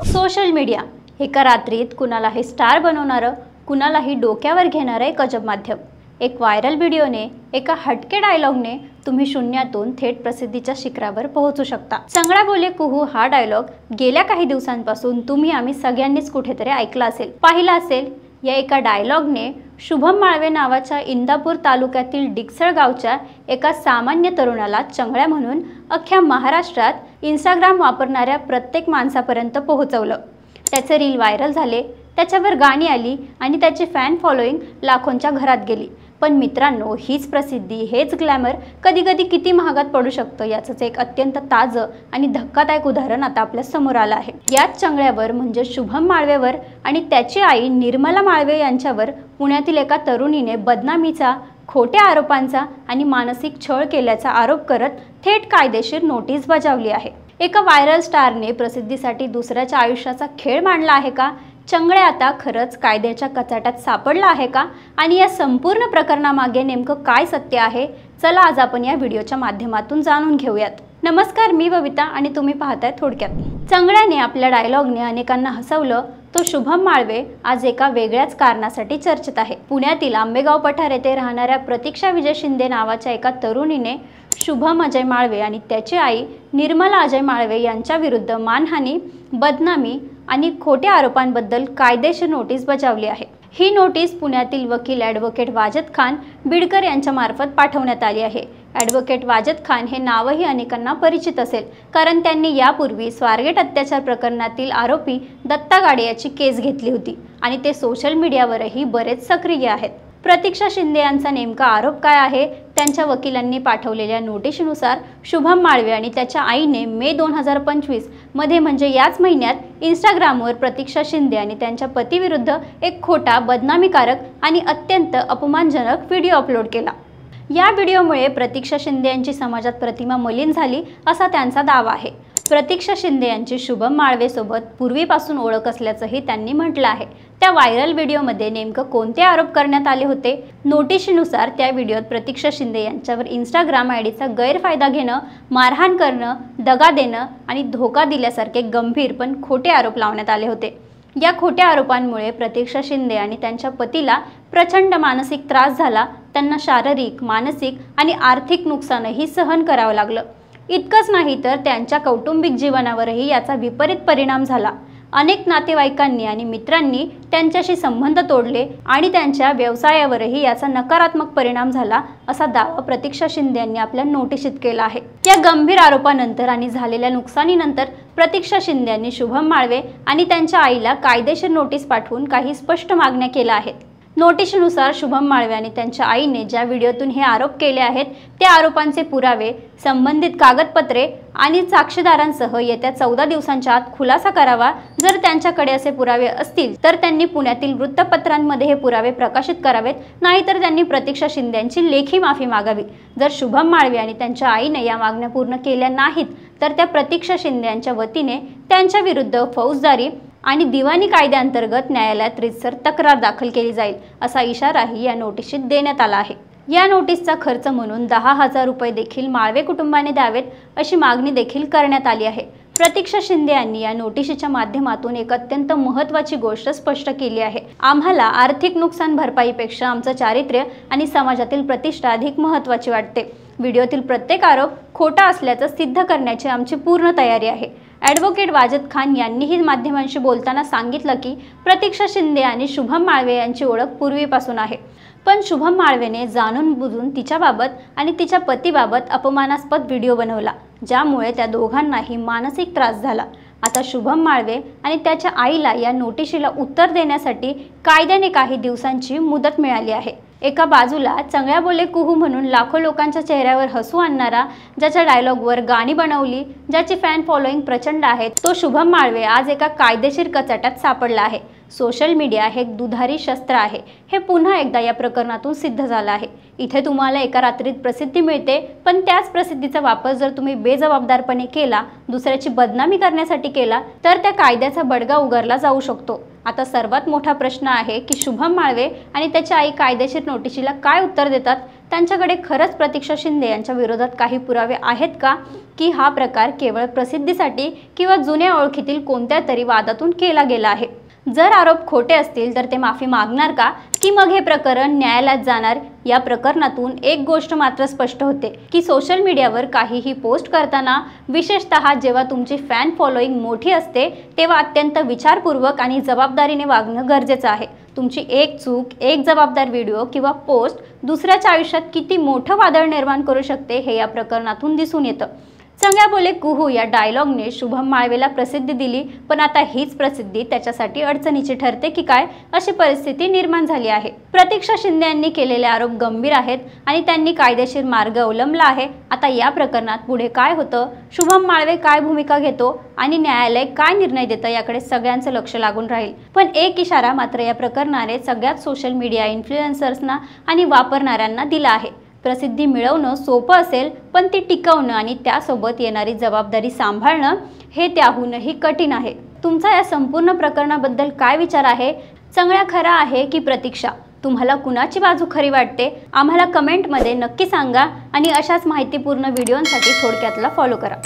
Social media एका रात्रीत कुणालाही स्टार बनवणारं, कुणालाही डोक्यावर घेणारं एक अजब माध्यम. एक व्हायरल व्हिडिओने, एका हटके डायलॉगने तुम्ही शून्यातून थेट प्रसिद्धीच्या शिखरावर पोहोचू शकता. चंगळा बोले कुहू हा डायलॉग गेल्या काही दिवसांपासून आम्ही सगळ्यांनीच कुठेतरी ऐकला असेल, पाहिला असेल. या एका डायलॉगने शुभम माळवे नावाच्या इंदापूर तालुक्यातील डिकसळ गावच्या एका सामान्य तरुणाला चंगळ्या म्हणून अख्ख्या महाराष्ट्रात इंस्टाग्राम वापरणाऱ्या प्रत्येक माणसापर्यंत पोहोचवलं. त्याचे रील व्हायरल झाले, त्याच्यावर गाणी आली आणि त्याची फॅन फॉलोईंग लाखोंच्या घरात गेली. पण मित्रांनो, हीच प्रसिद्धी, हेच ग्लॅमर कधी कधी किती महागात पडू शकतं याचंच एक अत्यंत ताजं आणि धक्कादायक उदाहरण आता आपल्या समोर आलं आहे. याच चंगळ्यावर म्हणजे शुभम माळवेवर आणि त्याची आई निर्मला माळवे यांच्यावर पुण्यातील एका तरुणीने बदनामीचा, खोट्या आरोपांचा आणि मानसिक छळ केल्याचा आरोप करत थेट कायदेशीर नोटीस बजावली आहे. एका व्हायरल स्टारने प्रसिद्धीसाठी दुसऱ्याच्या आयुष्याचा खेळ मांडला आहे का? चंगळ्या आता खरंच कायद्याच्या कचाट्यात सापडला आहे का? आणि या संपूर्ण प्रकरणामागे नेमकं काय सत्य आहे? चला आज आपण या व्हिडिओच्या माध्यमातून जाणून घेऊयात. नमस्कार, मी बबिता आणि तुम्ही पाहताय थोडक्यात. चंगळ्याने आपल्या डायलॉगने अनेकांना हसवलं. तो शुभम माळवे आज एका वेगळ्याच कारणासाठी चर्चेत आहे. पुण्यातील आंबेगाव पठार येथे राहणाऱ्या प्रतीक्षा विजय शिंदे नावाच्या एका तरुणीने शुभम अजय माळवे आणि त्याची आई निर्मला अजय माळवे यांच्या विरुद्ध मानहानी, बदनामी आणि खोट्या आरोपांबद्दल कायदेशीर नोटीस बजावली आहे. ही नोटीस पुण्यातील वकील ॲडव्होकेट वाजद खान बिडकर यांच्या मार्फत पाठवण्यात आली आहे. ॲडव्होकेट वाजद खान हे नावही अनेकांना परिचित असेल, कारण त्यांनी यापूर्वी स्वारगेट अत्याचार प्रकरणातील आरोपी दत्ता गाडे याची केस घेतली होती आणि ते सोशल मीडियावरही बरेच सक्रिय आहेत. प्रतीक्षा शिंदे यांचा नेमका आरोप काय आहे? त्यांच्या वकिलांनी पाठवलेल्या नोटीशीनुसार शुभम माळवे आणि त्याच्या आईने मे 2025 मध्ये म्हणजे याच महिन्यात इंस्टाग्रामवर प्रतीक्षा शिंदे आणि त्यांच्या पतीविरुद्ध एक खोटा, बदनामीकारक आणि अत्यंत अपमानजनक व्हिडिओ अपलोड केला. या व्हिडिओमुळे प्रतीक्षा शिंदे यांची समाजात प्रतिमा मलिन झाली असा त्यांचा दावा आहे. प्रतीक्षा शिंदे यांची शुभम माळवेसोबत पूर्वीपासून ओळख असल्याचंही त्यांनी म्हटलं आहे. त्या व्हायरल व्हिडिओमध्ये नेमकं कोणते आरोप करण्यात आले होते? नोटीशीनुसार त्या व्हिडिओत प्रतीक्षा शिंदे यांच्यावर इंस्टाग्राम आयडीचा गैरफायदा घेणं, मारहाण करणं, दगा देणं आणि धोका दिल्यासारखे गंभीर पण खोटे आरोप लावण्यात आले होते. या खोट्या आरोपांमुळे प्रतीक्षा शिंदे आणि त्यांच्या पतीला प्रचंड मानसिक त्रास झाला. त्यांना शारीरिक, मानसिक आणि आर्थिक नुकसानही सहन करावं लागलं. इतकंच नाही तर त्यांच्या कौटुंबिक जीवनावरही याचा विपरीत परिणाम झाला. अनेक नातेवाईकांनी आणि मित्रांनी त्यांच्याशी संबंध तोडले आणि त्यांच्या व्यवसायावरही याचा नकारात्मक परिणाम झाला असा दावा प्रतीक्षा शिंदे यांनी आपल्या नोटीशीत केला आहे. या गंभीर आरोपानंतर आणि झालेल्या नुकसानीनंतर प्रतीक्षा शिंदे यांनी शुभम माळवे आणि त्यांच्या आईला कायदेशीर नोटीस पाठवून काही स्पष्ट मागण्या केल्या आहेत. नोटीशीनुसार शुभम माळवे आणि त्यांच्या आईने ज्या व्हिडिओतून हे आरोप केले आहेत त्या आरोपांचे पुरावे, संबंधित कागदपत्रे आणि साक्षीदारांसह येत्या 14 दिवसांच्या आत खुलासा करावा. जर त्यांच्याकडे असे पुरावे असतील तर त्यांनी पुण्यातील वृत्तपत्रांमध्ये हे पुरावे प्रकाशित करावेत, नाहीतर त्यांनी प्रतीक्षा शिंदे यांची लेखी माफी मागावी. जर शुभम माळवे आणि त्यांच्या आईने या मागण्या पूर्ण केल्या नाहीत तर त्या प्रतीक्षा शिंदे यांच्या वतीने त्यांच्या विरुद्ध फौजदारी आणि दिवाणी कायद्याअंतर्गत न्यायालयात रीतसर तक्रार दाखल केली जाईल असा इशाराही या नोटीशीत देण्यात आला आहे. या नोटीसचा खर्च म्हणून 10,000 रुपये देखील माळवे कुटुंबाने द्यावेत अशी मागणी देखील करण्यात आली आहे. प्रतीक्षा शिंदे यांनी या नोटीशीच्या माध्यमातून एक अत्यंत महत्त्वाची गोष्ट स्पष्ट केली आहे. आम्हाला आर्थिक नुकसान भरपाईपेक्षा आमचं चारित्र्य आणि समाजातील प्रतिष्ठा अधिक महत्त्वाची वाटते. व्हिडिओतील प्रत्येक आरोप खोटा असल्याचं सिद्ध करण्याची आमची पूर्ण तयारी आहे. ॲडव्होकेट वाजद खान यांनीही माध्यमांशी बोलताना सांगितलं की प्रतीक्षा शिंदे आणि शुभम माळवे यांची ओळख पूर्वीपासून आहे, पण शुभम माळवेने जाणून बुजून तिच्याबाबत आणि तिच्या पतीबाबत अपमानास्पद व्हिडिओ बनवला, ज्यामुळे त्या दोघांनाही मानसिक त्रास झाला. आता शुभम माळवे आणि त्याच्या आईला या नोटीशीला उत्तर देण्यासाठी कायद्याने काही दिवसांची मुदत मिळाली आहे. एका बाजूला चंगळ्या बोले कुहू म्हणून लाखो लोकांच्या चेहऱ्यावर हसू आणणारा, ज्याच्या डायलॉगवर गाणी बनवली, ज्याची फॅन फॉलोईंग प्रचंड आहे, तो शुभम माळवे आज एका कायदेशीर कचाट्यात सापडला आहे. सोशल मीडिया हे एक दुधारी शस्त्र आहे, हे पुन्हा एकदा या प्रकरणातून सिद्ध झालं आहे. इथे तुम्हाला एका रात्रीत प्रसिद्धी मिळते, पण त्याच प्रसिद्धीचा वापर जर तुम्ही बेजबाबदारपणे केला, दुसऱ्याची बदनामी करण्यासाठी केला, तर त्या कायद्याचा बडगा उगारला जाऊ शकतो. आता सर्वात मोठा प्रश्न आहे की शुभम माळवे आणि त्याची आई कायदेशीर नोटीशीला काय उत्तर देतात? त्यांच्याकडे खरंच प्रतीक्षा शिंदे यांच्या विरोधात काही पुरावे आहेत का, की हा प्रकार केवळ प्रसिद्धीसाठी किंवा जुन्या ओळखीतील कोणत्या तरी वादातून केला गेला आहे? जर आरोप खोटे असतील तर ते माफी मागणार का, की मग हे प्रकरण न्यायालयात जाणार? या प्रकरणातून एक गोष्ट मात्र स्पष्ट होते की सोशल मीडियावर काहीही पोस्ट करताना, विशेषतः जेव्हा तुमची फॅन फॉलोईंग मोठी असते, तेव्हा अत्यंत विचारपूर्वक आणि जबाबदारीने वागणं गरजेचं आहे. तुमची एक चूक, एक जबाबदार व्हिडिओ किंवा पोस्ट दुसऱ्याच्या आयुष्यात किती मोठं वादळ निर्माण करू शकते हे या प्रकरणातून दिसून येतं. चंग्या बोले कुहू या डायलॉगने शुभम माळवेला प्रसिद्धी दिली, पण आता हीच प्रसिद्धी त्याच्यासाठी अडचणीची ठरते की काय, अशी परिस्थिती निर्माण झाली आहे. प्रतीक्षा शिंदे यांनी केलेले आरोप गंभीर आहेत आणि त्यांनी कायदेशीर मार्ग अवलंबला आहे. आता या प्रकरणात पुढे काय होतं, शुभम माळवे काय भूमिका घेतो आणि न्यायालय काय निर्णय देतं, याकडे सगळ्यांचं लक्ष लागून राहील. पण एक इशारा मात्र या प्रकरणाने सगळ्याच सोशल मीडिया इन्फ्लुएन्सर्सना आणि वापरणाऱ्यांना दिला आहे. प्रसिद्धी मिळवणं सोपं असेल, पण ती टिकवणं आणि त्यासोबत येणारी जबाबदारी सांभाळणं हे त्याहूनही कठीण आहे. तुमचा या संपूर्ण प्रकरणाबद्दल काय विचार आहे? चंगळा खरा आहे की प्रतीक्षा? तुम्हाला कुणाची बाजू खरी वाटते? आम्हाला कमेंटमध्ये नक्की सांगा आणि अशाच माहितीपूर्ण व्हिडिओंसाठी थोडक्यातला फॉलो करा.